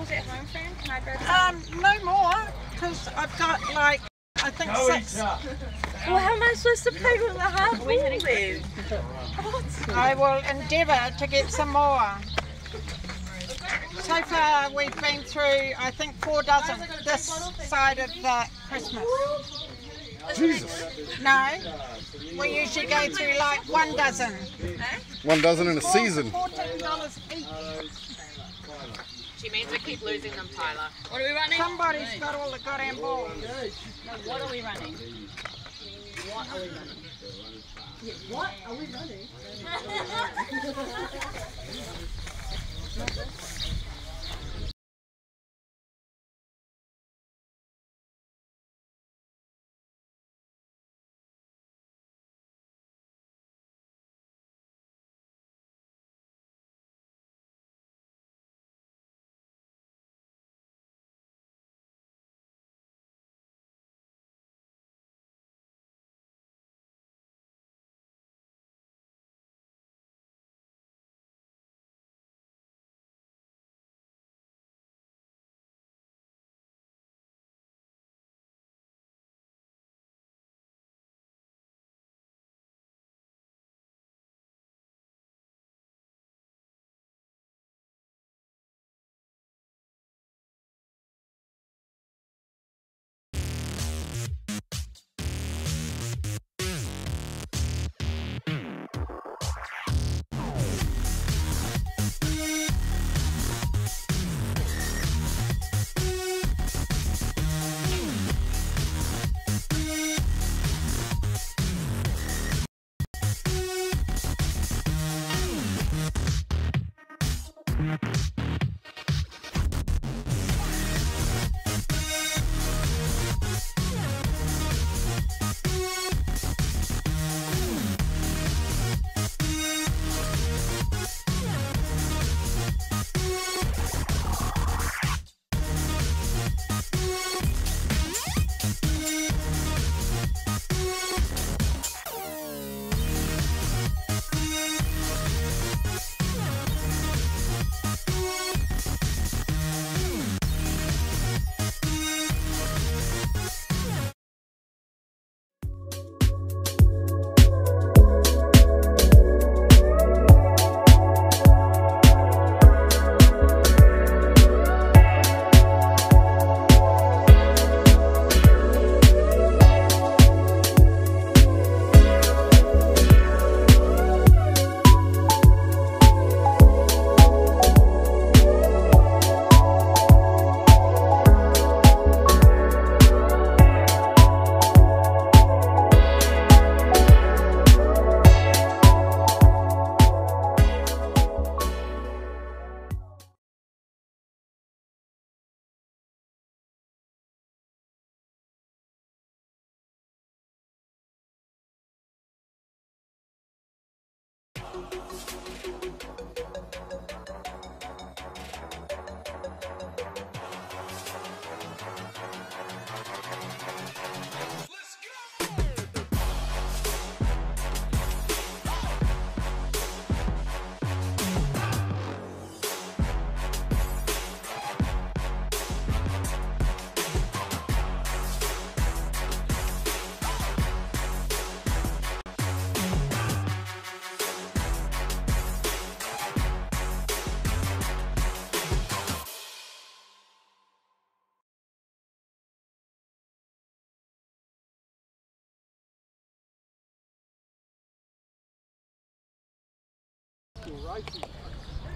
tables at home, Fran? Can I grab some? No more, because I've got like, I think 6. Well, how am I supposed to pay with the half wall then? I will endeavour to get some more. So far we've been through, I think, 4 dozen this side of the Christmas. Jesus! No, we usually go through like 1 dozen. 1 dozen in a season. $14 each. She means we keep losing them, Tyler. What are we running? Somebody's got all the goddamn balls. No, what are we running? What are we running? Yeah, what are we running?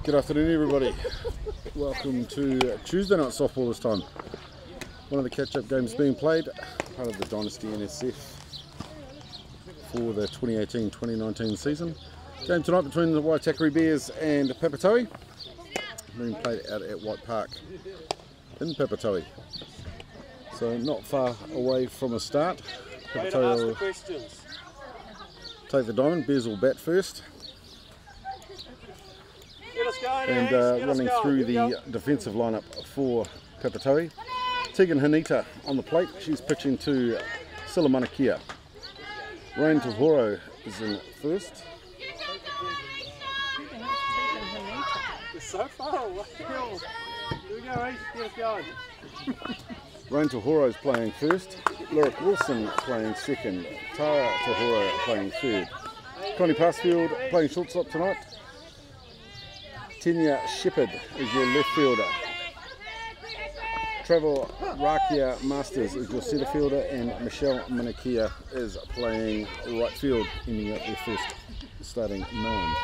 Good afternoon everybody. Welcome to Tuesday night softball this time. One of the catch-up games being played, part of the Dynasty NSF for the 2018-2019 season. Game tonight between the Waitakere Bears and Papatoetoe, being played out at White Park in Papatoetoe. So not far away from a start. Papatoetoe will take the diamond, Bears will bat first. And running through the defensive lineup for Papatoetoe. Tegan Hanita on the plate, she's pitching to Silamanakia. Rain Tahoro is in first. so far away. Here we go, Reece. Get us going. Rain Tahoro is playing first, Lyric Wilson playing second, Tara Tahoro playing third. Connie Passfield playing shortstop tonight. Tenya Shepherd is your left fielder. Travel Rakia Masters is your centre fielder, and Michelle Manakia is playing right field, ending up their first starting 9.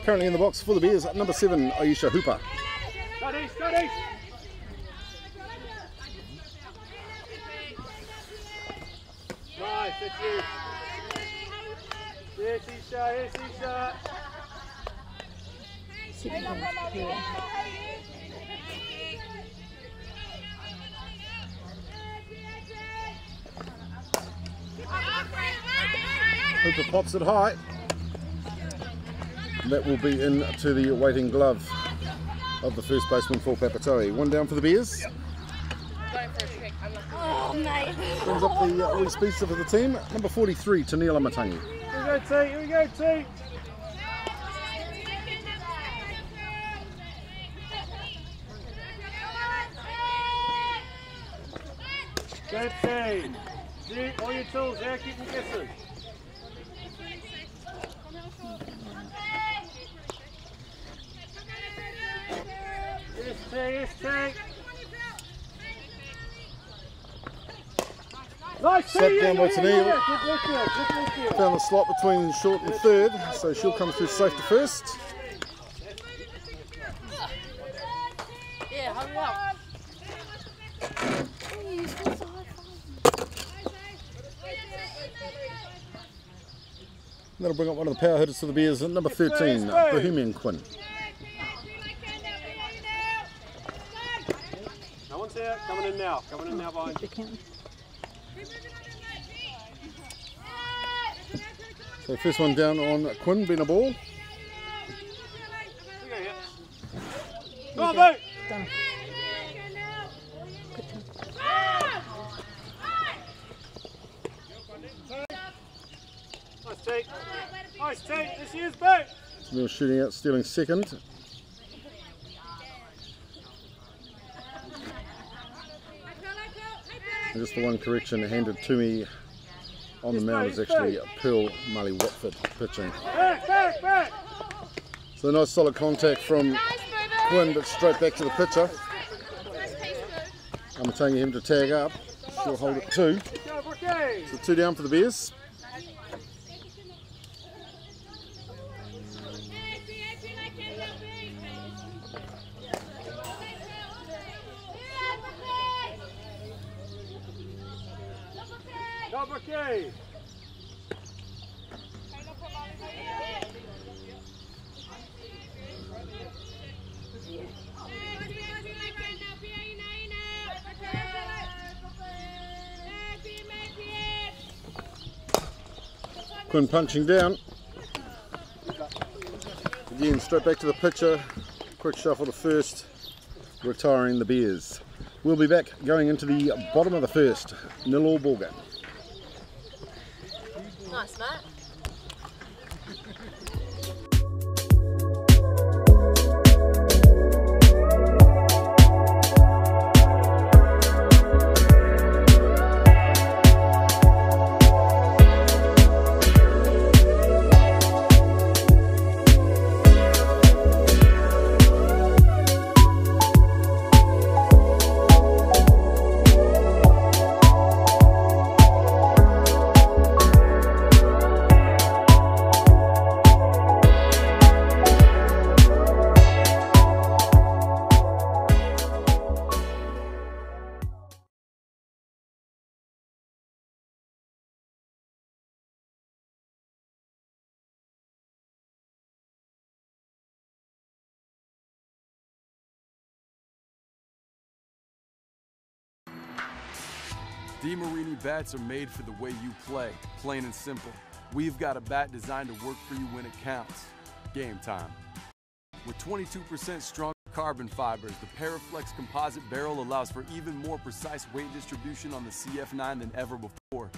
Currently in the box for the Bears, number 7, Aisha Hooper. Go East, go East. Nice, that's you. Yes, Isha, yes, Isha. Hooper pops it high. That will be into the waiting glove of the first baseman for Papatoetoe. 1 down for the Bears. Going for a trick. I'm not. Oh, mate. Brings up the lead speedster for the team, number 43, Tanila Matangi. Here we go, T. Here we go, T. Good T. See, all your tools there, keep them guessing. Yes, T, yes, T. Nice, Slap down by Tanila. Good work, Neil. Good work, Neil. Found the slot between short and third, so she'll come through safe to first. Yeah, hurry up. That'll bring up one of the power hitters to the Bears, at number 13, Bohemian Quinn. No one's here. Coming in now. Coming in now behind you. So first one down on Quinn, being a ball. Here we go, here. Come on, Boo! Done. Nice take. Nice take. This year's Boo! Neil shooting out, stealing second. And just the one correction handed to me on the mound is actually Pearl Marley Watford pitching. Back! So nice solid contact from Quinn, but straight back to the pitcher. I'm telling him to tag up. She'll hold it 2. So 2 down for the Bears. Okay. Quinn punching down. Again, straight back to the pitcher. Quick shuffle to first, retiring the Bears. We'll be back going into the bottom of the first. 0-all ball game. Nice, Matt. DeMarini bats are made for the way you play, plain and simple. We've got a bat designed to work for you when it counts. Game time. With 22% strong carbon fibers, the Paraflex composite barrel allows for even more precise weight distribution on the CF9 than ever before.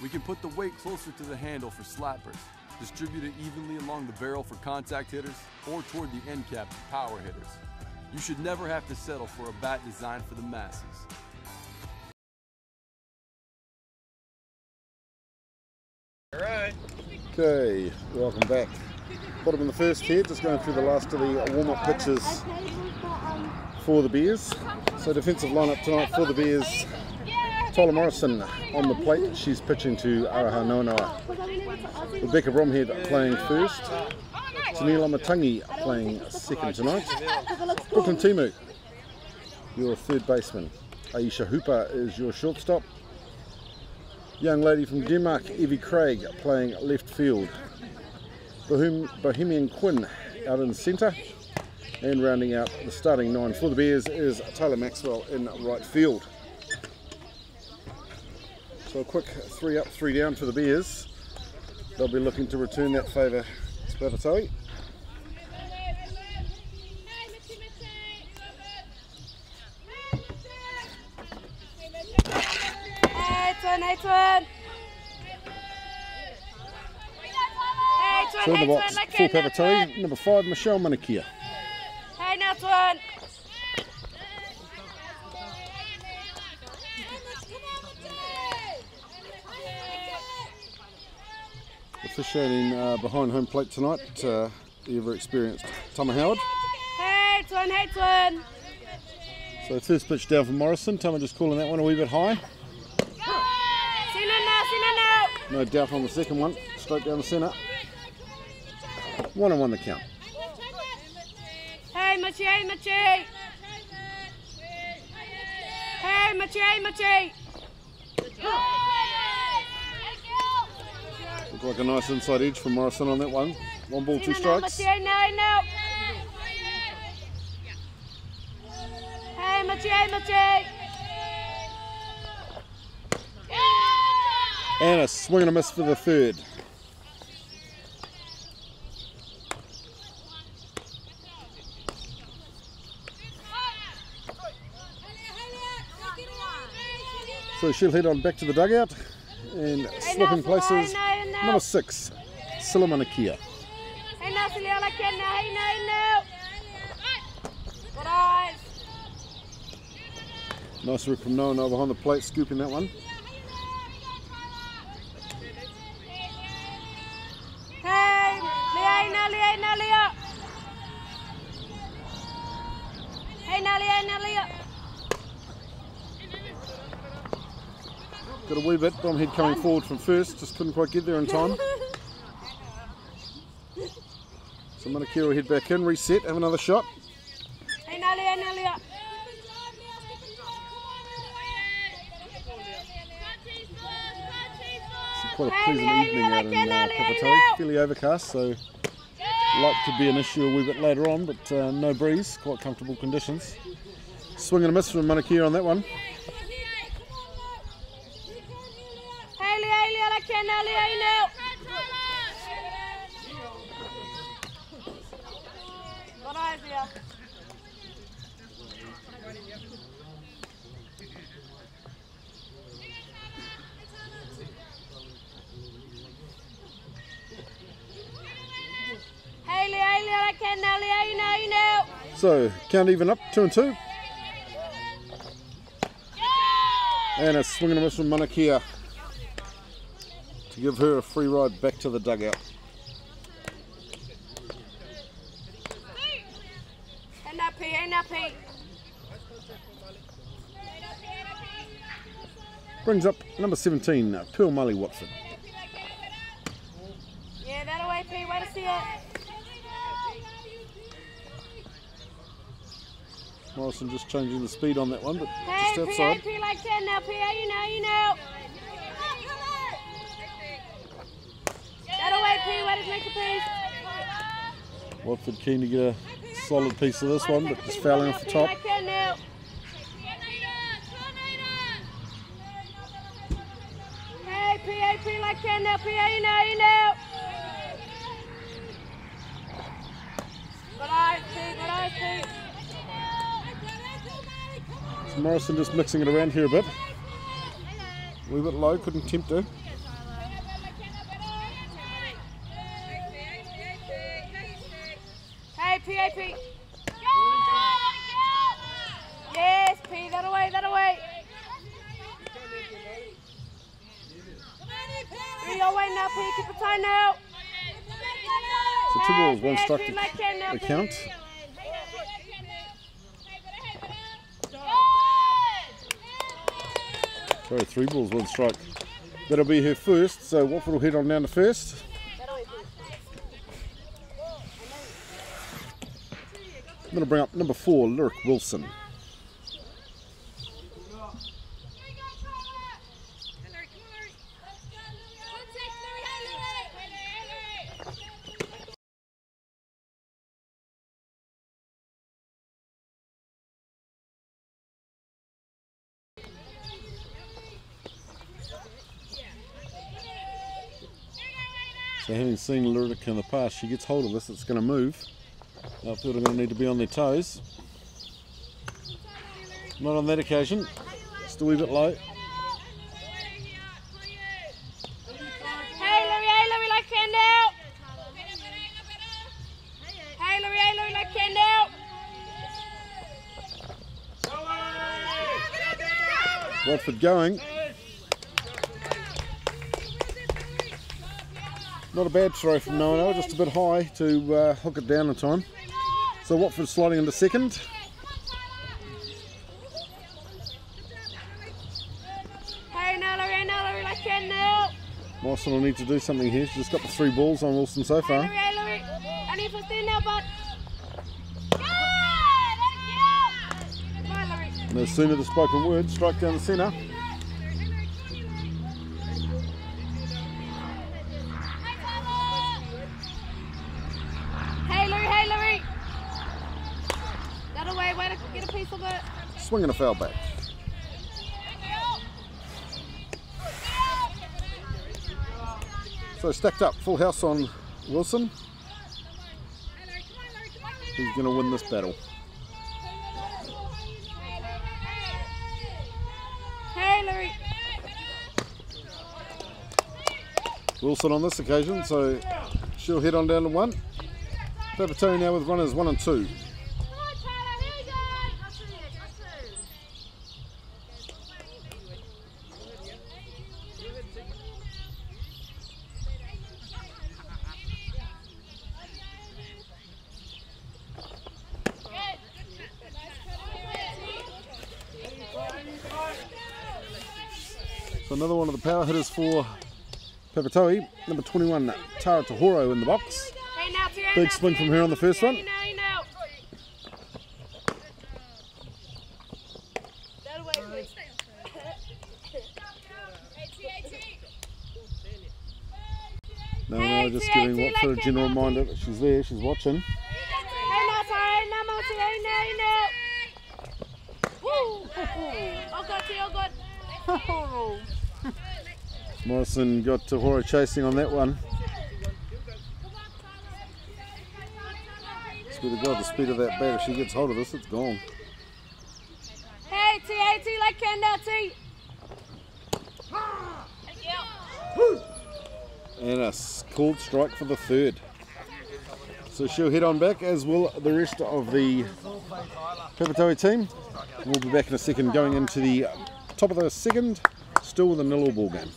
We can put the weight closer to the handle for slappers, Distribute it evenly along the barrel for contact hitters or toward the end cap for power hitters. You should never have to settle for a bat designed for the masses. Okay, welcome back. Bottom of the first here, just going through the last of the warm-up pitches for the Bears. So defensive lineup tonight for the Bears. Tyler Morrison on the plate, she's pitching to Araha Noanoa. Rebecca Bromhead playing first. Tanila Matangi playing second tonight. Brooklyn Timu, your third baseman. Aisha Hooper is your shortstop. Young lady from Denmark, Evie Craig, playing left field. Bohemian Quinn out in centre. And rounding out the starting nine for the Bears is Taylor Maxwell in right field. So a quick 3 up, 3 down for the Bears. They'll be looking to return that favour to Papatoetoe. So in the box for Papatoetoe, number 5, Michelle Manakia. Hey, next one. Officiating behind home plate tonight, the ever experienced Tama Howard. Hey, twin, hey, twin. So first pitch down from Morrison. Tama just calling that one a wee bit high. No doubt on the second one, straight down the centre. 1-1 the count. Hey, Machi, hey, Machi. Hey, Machi, hey, Machi. Looked like a nice inside edge from Morrison on that one. 1 ball, 2 strikes. Hey, Machi, hey, Machi. And a swing and a miss for the third. So she'll head on back to the dugout and swapping places. Number 6, Silamanakia. Nice rip from Noah behind the plate, scooping that one. Got a wee bit, Bromhead coming forward from first, just couldn't quite get there in time. So Manakira will head back in, reset, have another shot. It's quite a pleasant evening out in Papatoetoe, fairly overcast, so light could be an issue a wee bit later on, but no breeze, quite comfortable conditions. Swing and a miss from Manakira on that one. So, count even up, 2-2. And a swing and a miss from Manakia to give her a free ride back to the dugout. Brings up number 17, Pearl Mully Watford. Yeah, that away, P. Way to see it. Morrison just changing the speed on that one, but hey, just outside. P like 10 now, P. You know. That away, P. Way to take the piece. Watford keen to get a solid piece of this one, but just fouling off the top. Hey, P like 10 now, P. You know. Good eyes, P. So Morrison just mixing it around here a bit. A wee bit low, couldn't tempt her. 2 balls, 1 strike to count. Sorry, 3 balls, 1 strike. That'll be her first, so Watford will head on down to first. I'm going to bring up number 4, Lyric Wilson. So having seen Lyric in the past, she gets hold of this, it's going to move. Outfield are going to need to be on their toes. Not on that occasion, just a wee bit low. Hey Louie, like hand out. Hey Louie, like hand out. Watford going. Not a bad throw from Noah, just a bit high to hook it down in time. So Watford sliding into second. Hey Louie, like hand out. Wilson will need to do something here. She's just got the 3 balls on Wilson so far. Hey Louie, I need to stay now, bud. No sooner the spoken word, strike down the centre. Hey Louie. That away, way to get a piece of it. Swinging a foul back. So stacked up, full house on Wilson. Who's going to win this battle? Hey Louie. Wilson on this occasion, so she'll head on down to 1. Papatoetoe now with runners 1 and 2. So another one of the power hitters for Papatoetoe, number 21, Tara Tahoro in the box. Big swing from her on the first one. No, just giving Watford a general reminder that she's there, she's watching. Morrison got Tahoro chasing on that one. Swear to God, the speed of that bat, if she gets hold of this, it's gone. Hey, T, like Kendall, T. And a called strike for the 3rd. So she'll head on back, as will the rest of the Papatoetoe team. We'll be back in a second going into the top of the 2nd, still with a 0-0 ball game.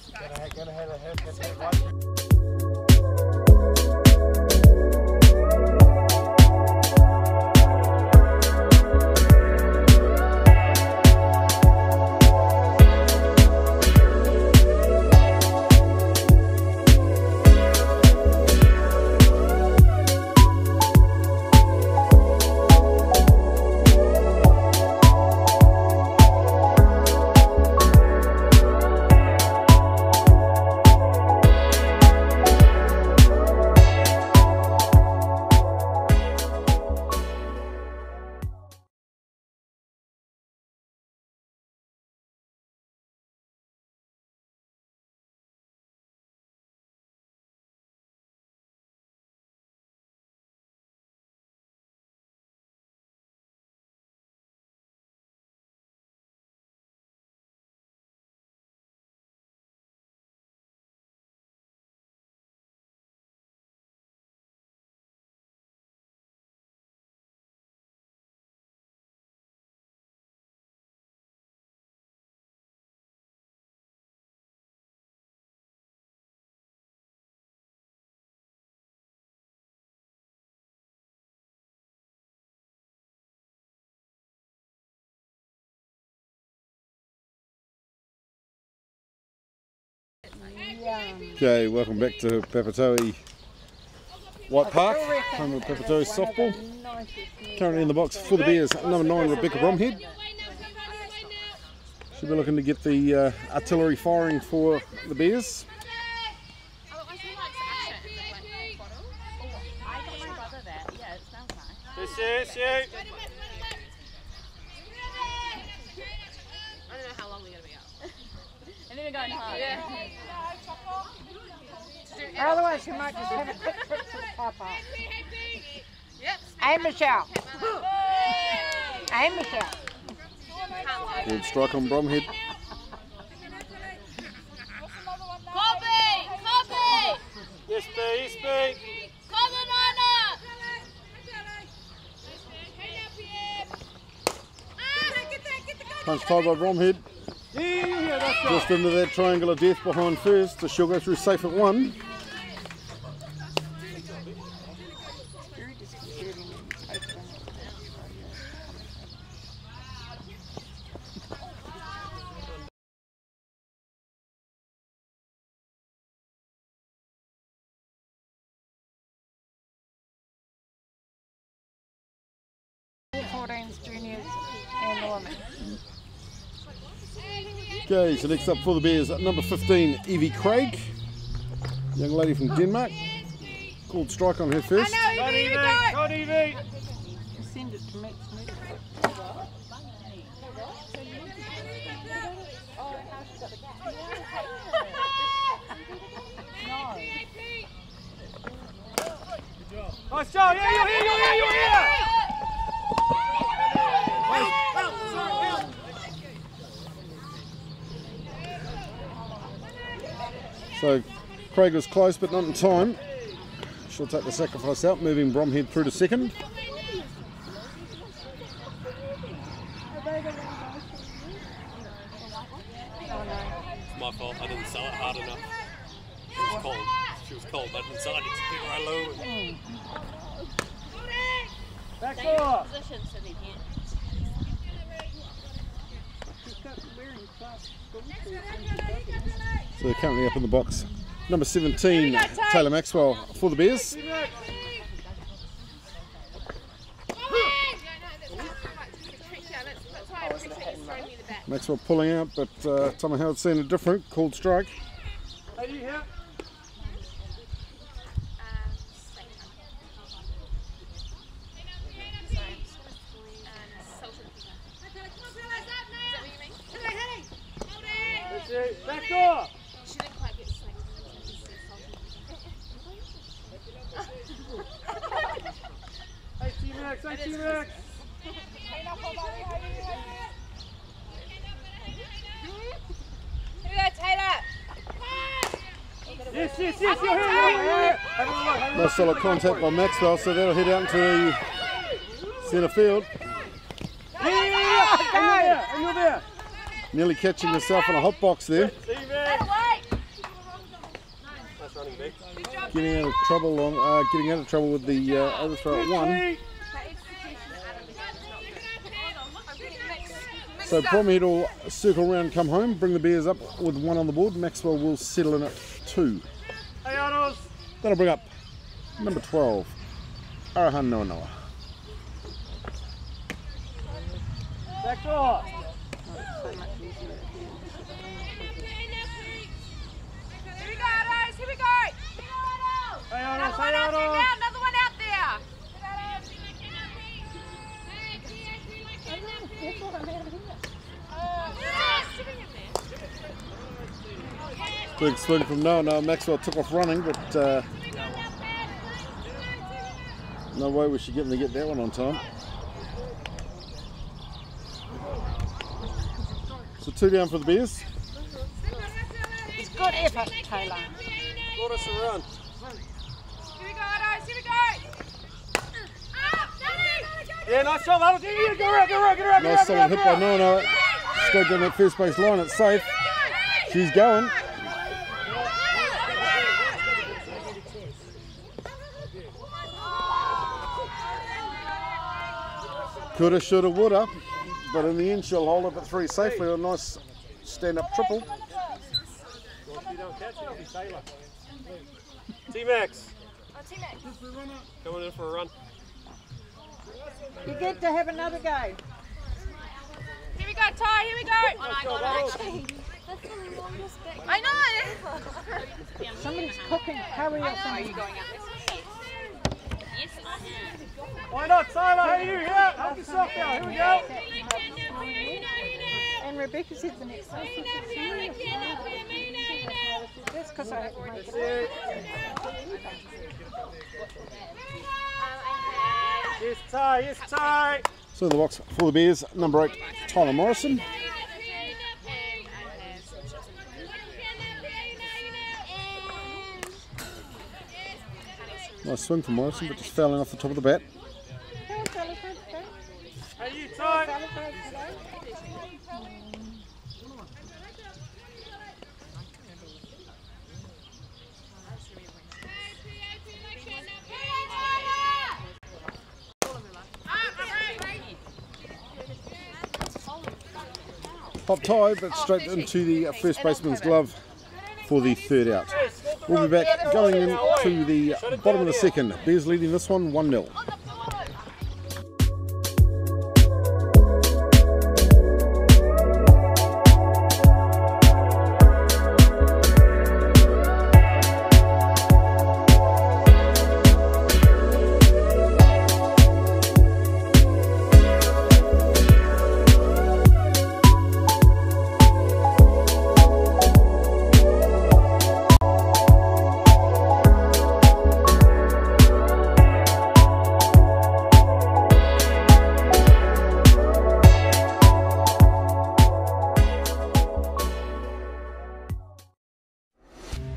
Okay, welcome back to Papatoetoe White Park, home of Papatoetoe softball. Currently in the box for the Bears, number 9, Rebecca Bromhead. She'll be looking to get the artillery firing for the Bears. Yes, you. I don't know how long we're going to be out. And then we're going home. Yeah. Otherwise, you might just have a quick trip to the car park. Yep. Hey, Michelle. Hey, Michelle. Good strike on Bromhead. Copy! Copy! Yes, B. Call the niner! Punch tied by Bromhead. Yeah, that's right. Just into that triangle of death behind first, so she'll go through safe at 1. Juniors and the women. Okay, so next up for the Bears, number 15, Evie Craig. Young lady from Denmark. Called strike on her first. Not Evie. Send it to me. Nice job. Yeah, you're here. So Craig was close but not in time. She'll take the sacrifice out, moving Bromhead through to second. My fault, I didn't sell it hard enough. She was cold, I didn't sell it, it's been right low. Back four. Position so they can't. So they're currently up in the box. Number 17, Taylor Maxwell for the Bears. Maxwell pulling out, but Tommy Howard's seen a different, called strike. Are you here? Back door! She didn't quite get sick. Hey T-Max, hey T-Max! Here we go, Taylor! Yes, you're here! No solid contact by Maxwell, so that'll head out into the centre field. Yeah, and you're there! Nearly catching herself on a hot box there. T-Max! Nice running, Vic. Getting out of trouble with the overthrow at 1. So Bromhead will circle around, come home, bring the Bears up with 1 on the board. Maxwell will settle in at 2. Hey Arnold! That'll bring up number 12, Arahan Noa. Back door! Here we go! Hey Arnold, Another one out there now, another one out there! Big swing from Noa. Maxwell took off running, but no way was she getting to get that one on time. So 2 down for the Bears. It's good effort, Taylor. Brought us around. Here we go, Addos, here we go! Yeah, nice job, Arnold! Yeah, go around! Nice solid hit by Noa. Straight down that first base line, it's safe. She's going. Coulda, shoulda, woulda, but in the end she'll hold up at 3 safely. A nice stand-up triple. T-Max. Oh, T-Max. Coming in for a run. You get to have another go. Here we go, Ty, here we go. Oh, I got it. Actually, that's the longest bit. I know. Somebody's cooking curry or something. Are you going out this way? Yes, I am. Why not, Tyler? Hey, you here? Help yourself out. Here we go. And Rebecca said the next one. That's because I had to make it. Yes, Ty. Yes, Ty. So the box for the Bears, number 8, Tyler Morrison. Nice swing from Morrison, but just fouling off the top of the bat. Hey, you, Ty. Pop tie, but straight into the first baseman's glove for the third out. We'll be back going into the bottom of the second. Bears leading this one 1-0.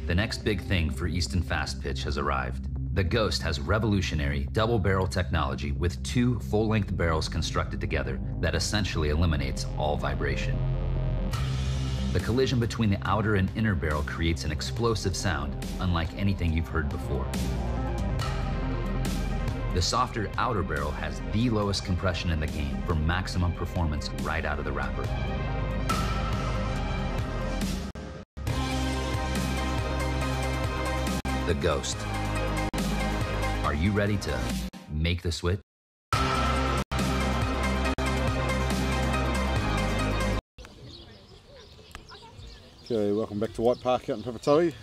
The next big thing for Easton Fast Pitch has arrived. The Ghost has revolutionary double barrel technology with 2 full-length barrels constructed together that essentially eliminates all vibration. The collision between the outer and inner barrel creates an explosive sound unlike anything you've heard before. The softer outer barrel has the lowest compression in the game for maximum performance right out of the wrapper. The Ghost. Are you ready to make the switch? Okay, welcome back to White Park out in Papatoetoe.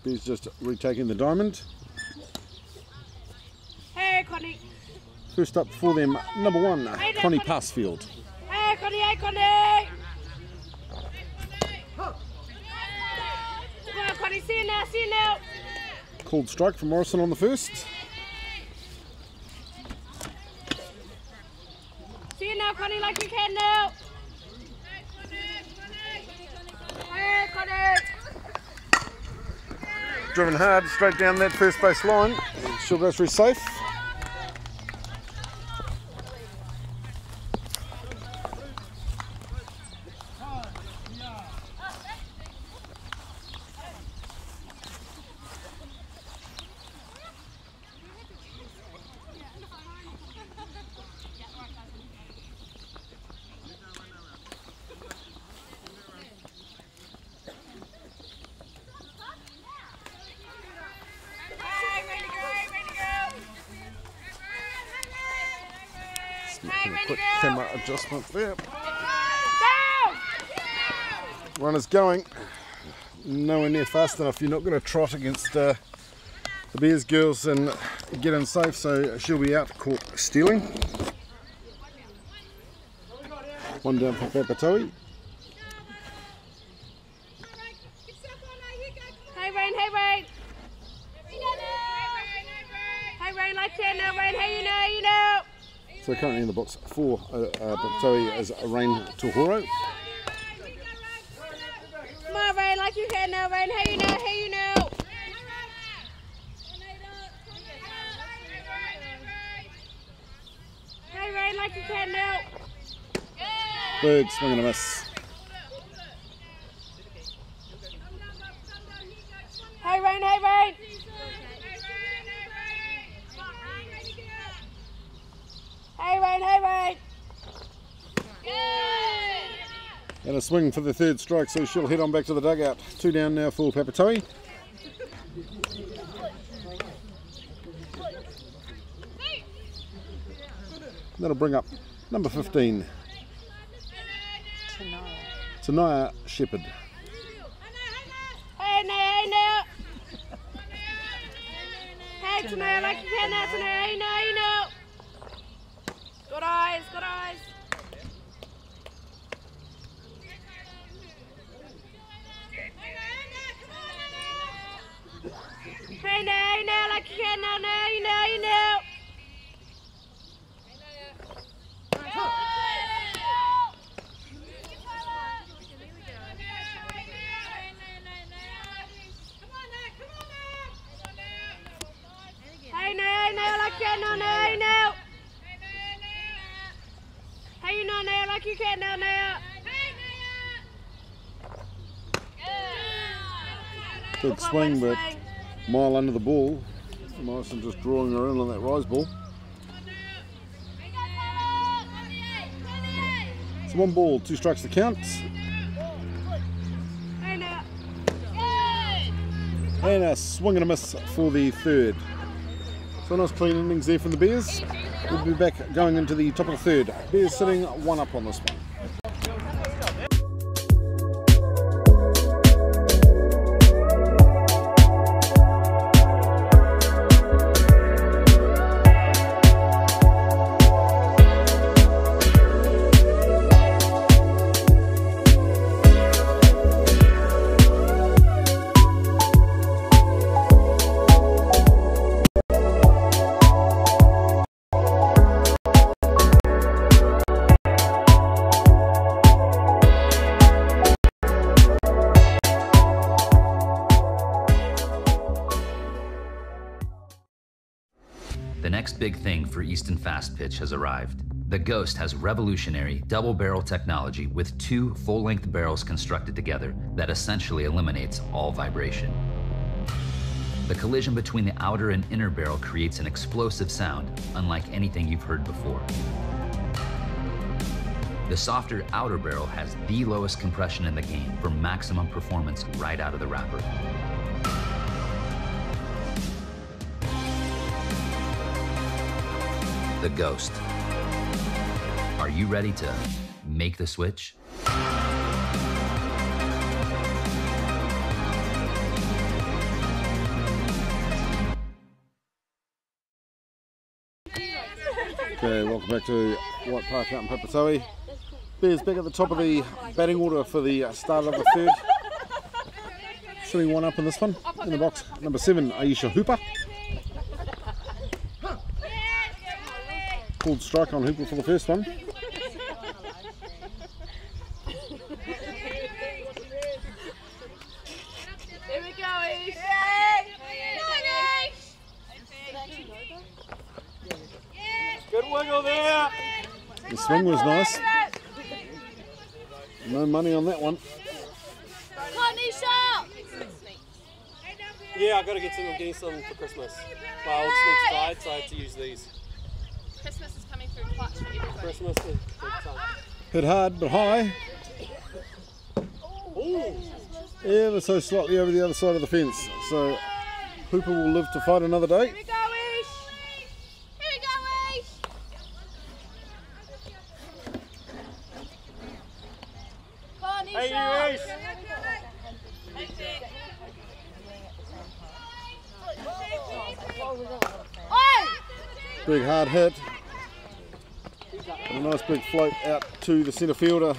Bears just retaking the diamond. Hey, Connie. First up for them, number 1, Connie Passfield. Hey, Connie. Hey, Connie. Come on, Connie. See you now. See you now. Called strike from Morrison on the first. See you now, Connie, like you can now. Hey, Connie. Driven hard straight down that first base line. She'll go through safe. Quick camera adjustment there. Runner's going. Nowhere near fast enough. You're not going to trot against the Bears girls and get in safe, so she'll be out caught stealing. One down for Papatoetoe. Hey, Rain. Hey, Rain. Hey, Rain, like that now, Rain. Hey, you know. So currently in the box for Papatoetoe is Rain Tuhoro. Come on, Rain, like you can now, Rain. Hey, you know. Hey, Rain, like you can now. Big swing and a miss. Hey, Rain. Hey, Rain. Hey, Rain. Hey, Rain. And a swing for the third strike, so she'll head on back to the dugout. 2 down now for Papatoetoe. That'll bring up number 15, Tanaya Shepherd. Hey now. Hey Tanaya, like you can now, Tanaya. Hey now. Good eyes. Hey now, like you can now, you know. Hey now, like you can now, you know. Hey now, like you can now. Good swing, but mile under the ball. Morrison just drawing her in on that rise ball. It's 1 ball, 2 strikes to count. And a swing and a miss for the third. So nice clean innings there from the Bears. We'll be back going into the top of the third. Bears sitting 1 up on this one. The next big thing for Easton Fast Pitch has arrived. The Ghost has revolutionary double barrel technology with 2 full-length barrels constructed together that essentially eliminates all vibration. The collision between the outer and inner barrel creates an explosive sound unlike anything you've heard before. The softer outer barrel has the lowest compression in the game for maximum performance right out of the wrapper. The Ghost. Are you ready to make the switch? Okay, welcome back to White Park out in Papatoetoe. Bears back at the top of the batting order for the start of the third. Sitting 1 up in this one. In the box, number 7, Aisha Hooper. Pulled strike on Hooper for the first one. Here we go, Ish. Good wiggle there. The swing was nice. No money on that one. Yeah, I got to get some for Christmas. My old sneaks died, so I had to use these. Christmas is coming through clutch for everybody. Christmas is big time. Hit hard but high. Ooh. Ever so slightly over the other side of the fence. So Hooper will live to fight another day. Here we go, Ish. Here we go, Ish. Come on, Isha. Hey, you Ish. Big hard hit. And a nice big float out to the centre fielder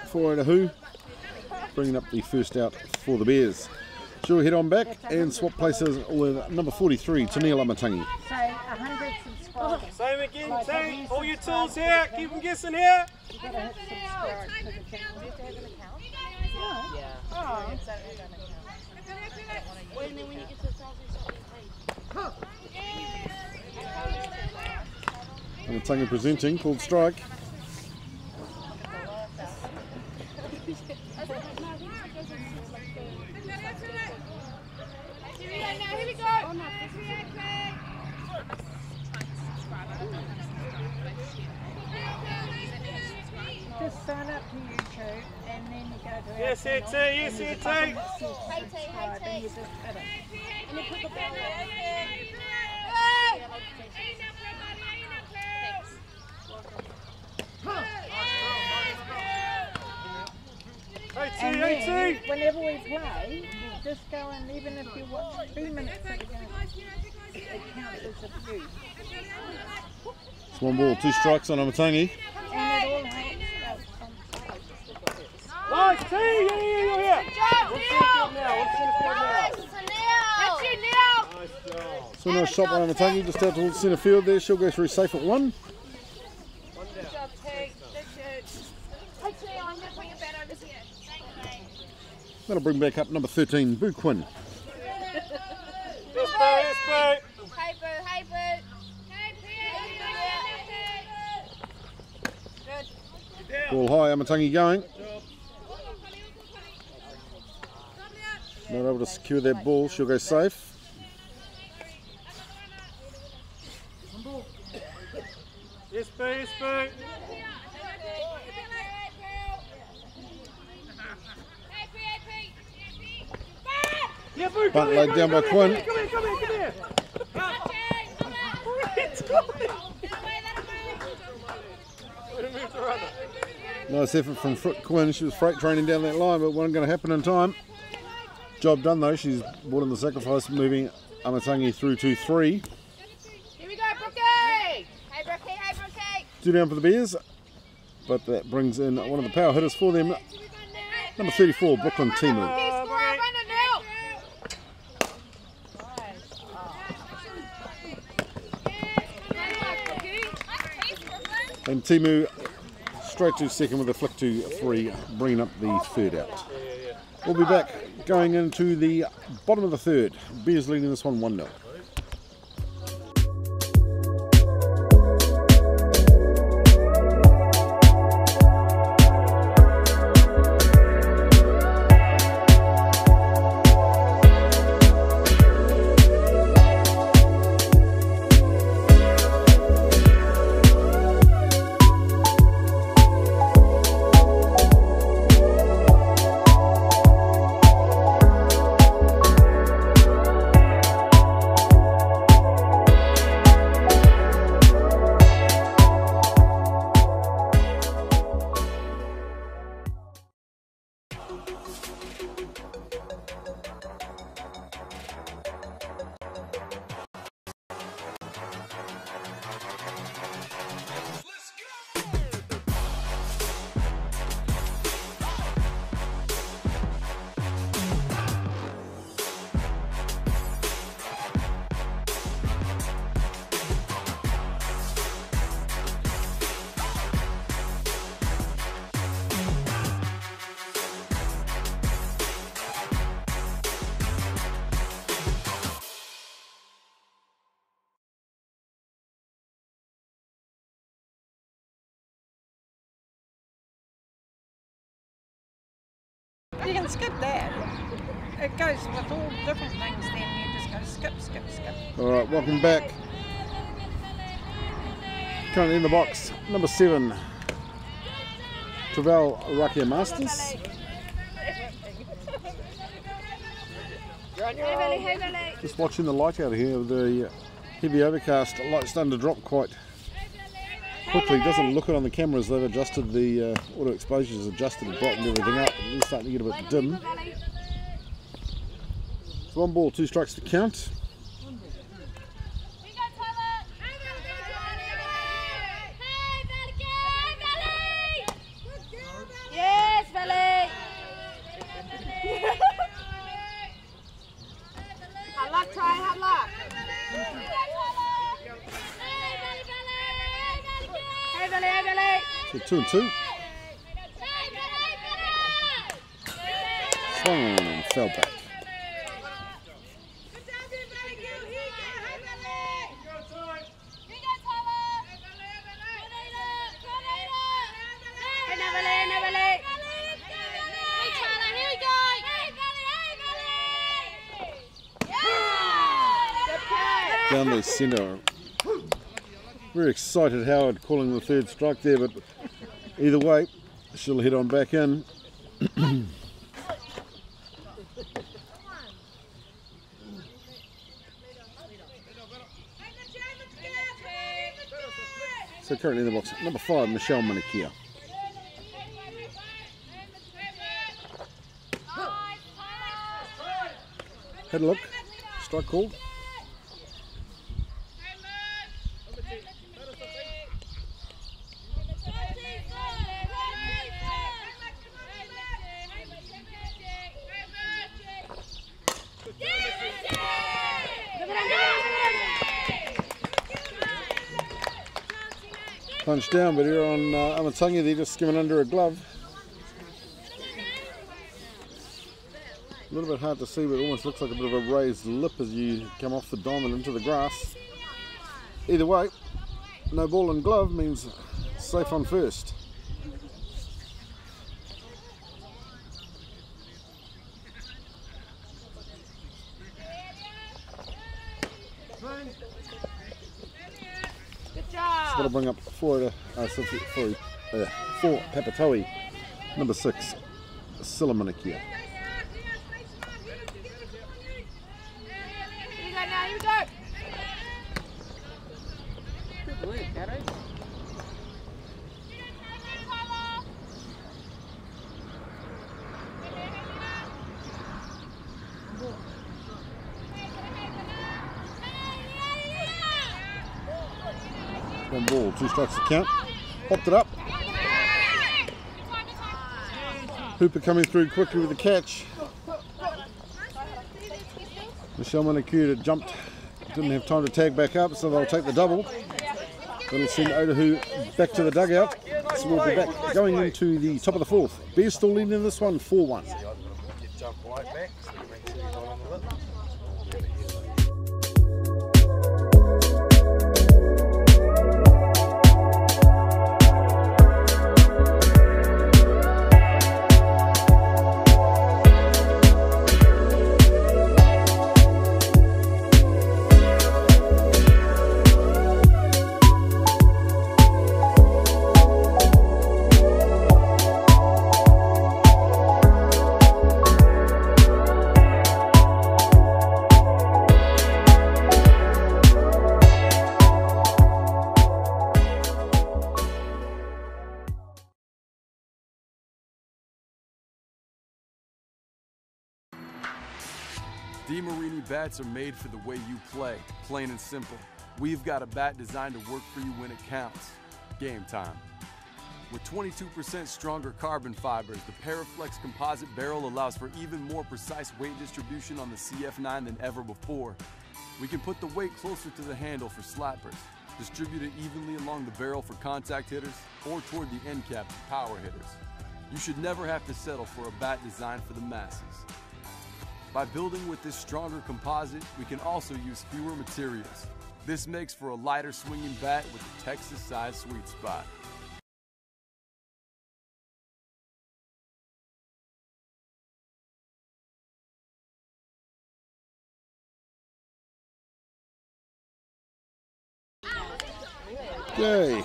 for Who, bringing up the first out for the Bears. She'll head on back and swap places with number 43, Tanila Matangi. So 100 subscribers. Same again, same. All your tools here. Keep them guessing here. You gotta hit subscribe to the channel. Do you have to have an account? Yeah. Oh. And then when you get to 1,000, And Matangi presenting, called strike. Here we go. Just sign up to YouTube and then you go to Yes, our ET, channel, yes, and there's a ET. button that says subscribe and you just hit it. And then put the bell on. And then, whenever we play, just go and even if you watch 2 minutes of the game, it counts as a view. It's 1 ball, 2 strikes on Amatangi. And it all helps Nice, T! Yeah, you're here! What's in the field now? That's you, Neil! Nice job. So nice shot by Amatangi, just out towards centre field there. She'll go through safe at 1. Good job, T. Good shoot. Hey, T, I'm going to put your bat over here. That'll bring back up number 13, Boo Quinn. Yes, Boo, yes, Boo. Hey, Boo, hey, Boo. Good. Ball high, Amatangi going. Not able to secure that ball, she'll go safe. Yes, Boo, yes, Boo. Yeah, Boo, Bunt laid down by Quinn. Come here. Nice effort from Quinn. She was freight training down that line, but wasn't going to happen in time. Job done though. She's brought in the sacrifice, moving Amatangi through to 3. Here we go, Brookie! Hey, Brookie, hey, Brookie! 2 down for the Bears, but that brings in one of the power hitters for them, number 34, Brooklyn Timu. And Timu straight to second with a flick to 3, bringing up the third out. We'll be back going into the bottom of the third. Bears leading this one 1-0. You can skip that. It goes with all different things then. You just go skip, skip, skip. Alright, welcome back. Currently in the box, number 7, Travel Rakia Masters. Just watching the light out here with the heavy overcast. Light's starting to drop quite quickly. Doesn't look it on the cameras. They've adjusted the auto exposures, adjusted it, brightened everything up. It's starting to get a bit dim. It's 1 ball, 2 strikes to count. Yes, Valley! Hard luck, Ty, hard luck. Hey, Valley, hey, Valley. So 2 and 2. Swung and fell back. Down the centre. Very excited Howard calling the 3rd strike there, but either way, She'll head on back in. So currently in the box, number 5, Michelle Manikia. Had a look. Strike called. Punch down, but here on Amatangi, they're just skimming under a glove. A little bit hard to see, but it almost looks like a bit of a raised lip as you come off the diamond into the grass. Either way, no ball and glove means safe on first. Good job. So that'll bring up for Papatoetoe, number 6, Silamanikia. Here we go now, here we go. Good work, Harry. One ball, 2 strikes to count. Popped it up. Hooper coming through quickly with the catch. Michelle Manikia jumped, didn't have time to tag back up, so they'll take the double. That'll send Otahu back to the dugout. So we'll be back going into the top of the 4th. Bears still leading in this one, 4-1. DeMarini bats are made for the way you play, plain and simple. We've got a bat designed to work for you when it counts. Game time. With 22% stronger carbon fibers, the Paraflex composite barrel allows for even more precise weight distribution on the CF9 than ever before. We can put the weight closer to the handle for slappers, distribute it evenly along the barrel for contact hitters, or toward the end cap for power hitters. You should never have to settle for a bat designed for the masses. By building with this stronger composite, we can also use fewer materials. This makes for a lighter swinging bat with a Texas-sized sweet spot. Okay.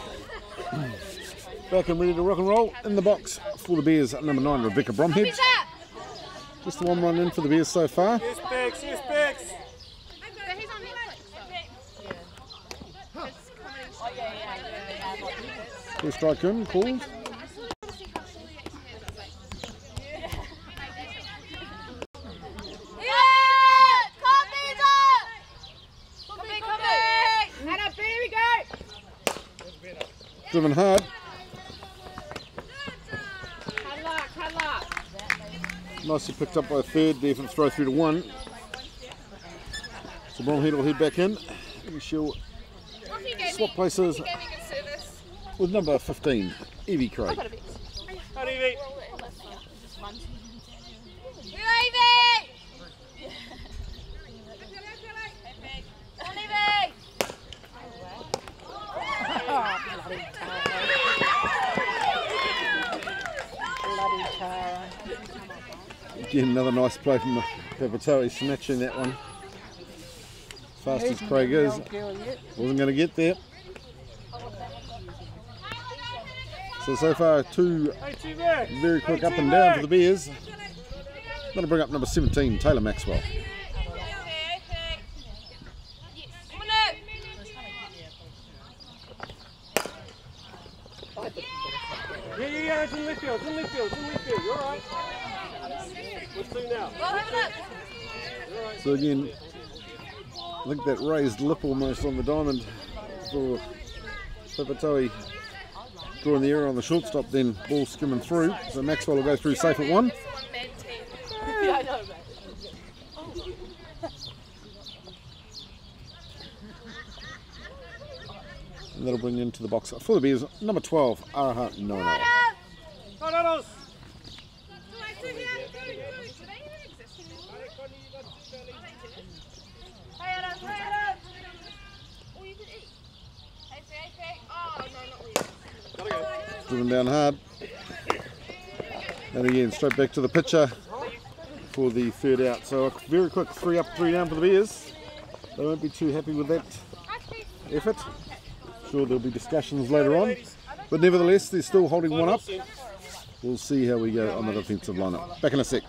Back and ready to rock and roll in the box for the Bears, number 9, Rebecca Bromhead. Just the one run in for the Bears so far. Yes, Bex, yes, Bex. He's on Netflix. First strike in, called. Driven hard. Nicely picked up by a third, defense throw through to 1. So Bromhead will head back in. And she'll swap places with number 15, Evie Craig. Hi, Evie. Again, another nice play from Papatoetoe, snatching that one. Fast as Craig is, wasn't going to get there. So So far, two very quick up and down for the Bears. Going to bring up number 17, Taylor Maxwell. Yeah, it's in midfield, you're alright. What's two now? So again, I think that raised lip almost on the diamond for Papatoetoe drawing the error on the shortstop, then ball skimming through. So Maxwell will go through safe at 1. Yeah, I know, And that'll bring into the box for the Bears, number 12, Araha Nono. Driven down hard. And again, straight back to the pitcher for the third out. So a very quick 3 up, 3 down for the Bears. They won't be too happy with that effort. Sure, there'll be discussions later on. But nevertheless, they're still holding 1 up. We'll see how we go on the defensive lineup. Back in a sec.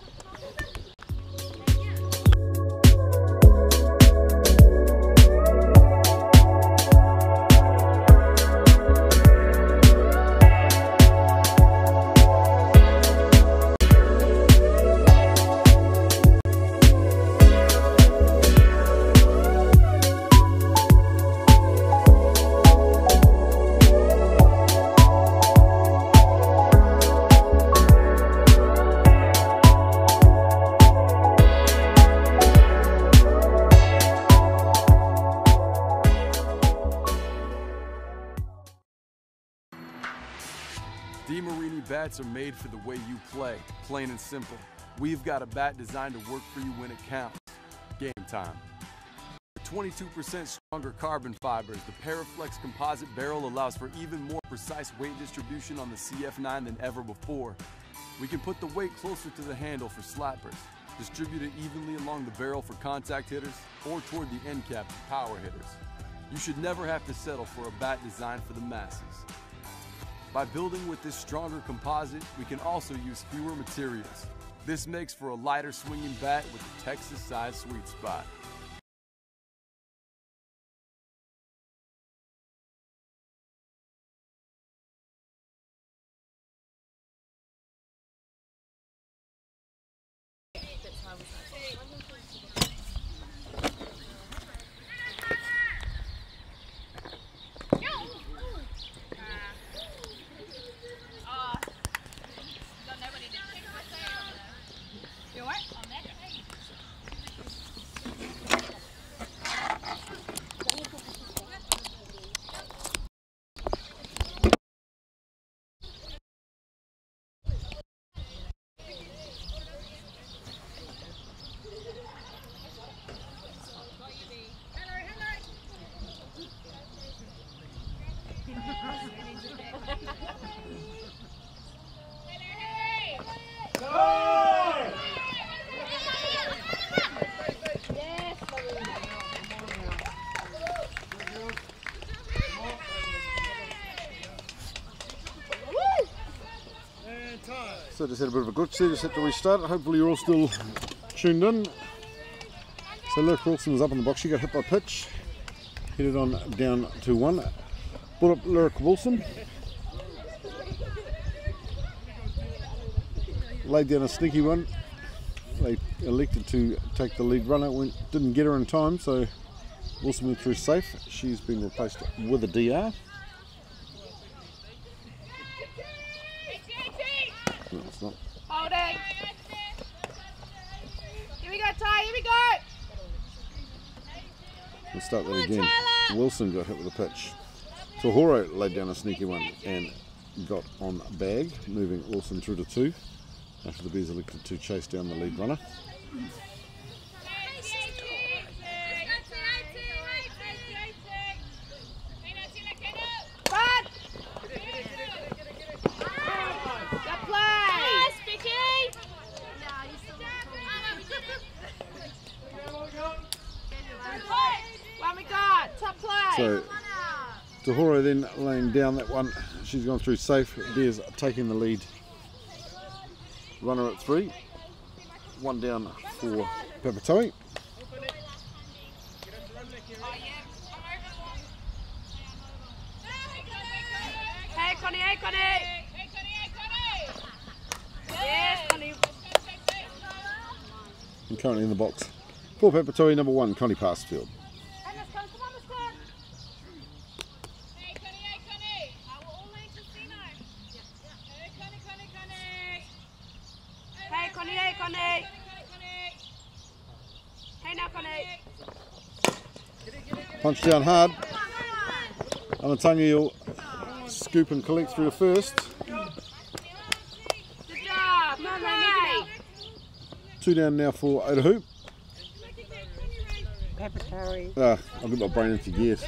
Bats are made for the way you play, plain and simple. We've got a bat designed to work for you when it counts. Game time. With 22% stronger carbon fibers, the Paraflex composite barrel allows for even more precise weight distribution on the CF9 than ever before. We can put the weight closer to the handle for slappers, distribute it evenly along the barrel for contact hitters, or toward the end cap for power hitters. You should never have to settle for a bat designed for the masses. By building with this stronger composite, we can also use fewer materials. This makes for a lighter swinging bat with a Texas-sized sweet spot. So just had a bit of a glitch there, just had to restart it. Hopefully you're all still tuned in. So Lyric Wilson was up on the box, she got hit by pitch. Headed on down to 1. Brought up Lyric Wilson. Laid down a sneaky one. They elected to take the lead runner, didn't get her in time, so Wilson went through safe. She's been replaced with a DR. No, it's not. Holding. Here we go, Ty. Here we go. We'll start that again. Wilson got hit with a pitch. So Horo laid down a sneaky one and got on bag, moving Wilson through to 2 after the Bears elected to chase down the lead runner. So Tahoro then laying down that one. She's gone through safe. Bears taking the lead. Runner at 3. 1 down for Papatoetoe. Hey Connie, hey Connie! Yes, Connie! And currently in the box for Papatoetoe, number 1, Connie Passfield. Hey Connie, hey Connie! Hey now Connie! Punch down hard. Amatangi will scoop and collect through the first. Good job! Come on, Ray! 2 down now for Otahu. Papatoetoe. I've got my brain into gears.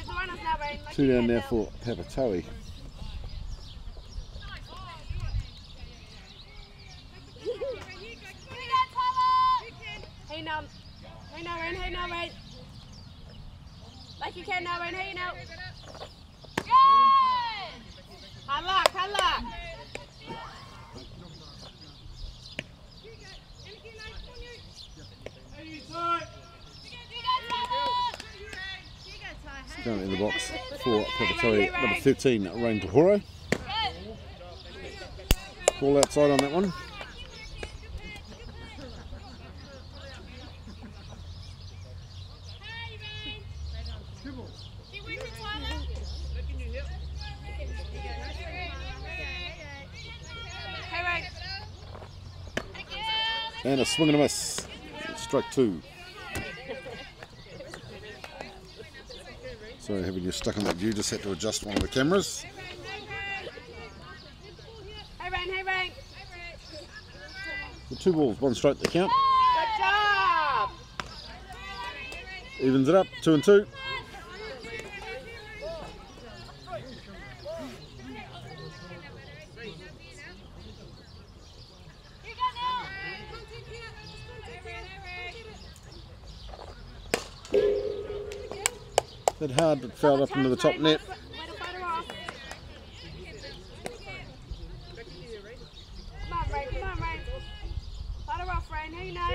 2 down now for Papatoetoe. Hey now, Rain, hey now, Rain. Like you can now, Rain, hey now. Hard luck, hard luck. Currently in the box for Papatoetoe, number 13, Rain Tahoro. Ball outside on that one. And a swing and a miss. Strike 2. Sorry, having you stuck on that view, just had to adjust one of the cameras. Hey Rain, hey Rain. The 2 balls, 1 strike to count. Good job. Evens it up, 2 and 2. Hit hard, but fouled up into the top net. Come on, Rain, come on, Rain. Butter off, Rain, who knows?